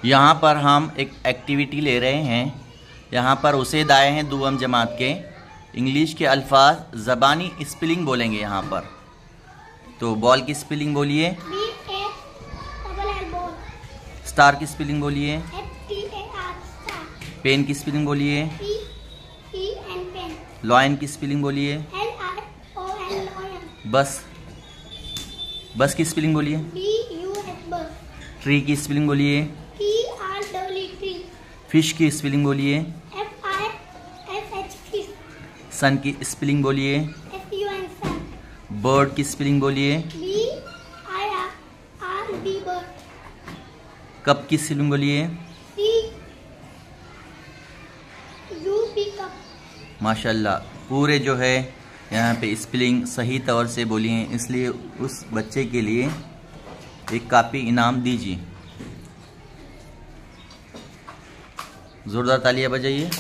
यहाँ पर हम एक एक्टिविटी ले रहे हैं। यहाँ पर उसे दाए हैं दुअम जमात के। इंग्लिश के अल्फाज ज़बानी स्पेलिंग बोलेंगे यहाँ पर। तो बॉल की स्पेलिंग बोलिए। स्टार की स्पेलिंग बोलिए। पेन की स्पेलिंग बोलिए। लॉयन की स्पेलिंग बोलिए। बस की स्पेलिंग बोलिए। ट्री की स्पेलिंग बोलिए। फिश की स्पेलिंग बोलिए। सन की स्पेलिंग बोलिए। बर्ड की स्पेलिंग बोलिए। कप की स्पेलिंग बोलिए। माशाल्लाह, पूरे जो है यहाँ पे स्पेलिंग सही तौर से बोली हैं, इसलिए उस बच्चे के लिए एक कॉपी इनाम दीजिए। जोरदार तालियां बजाइए।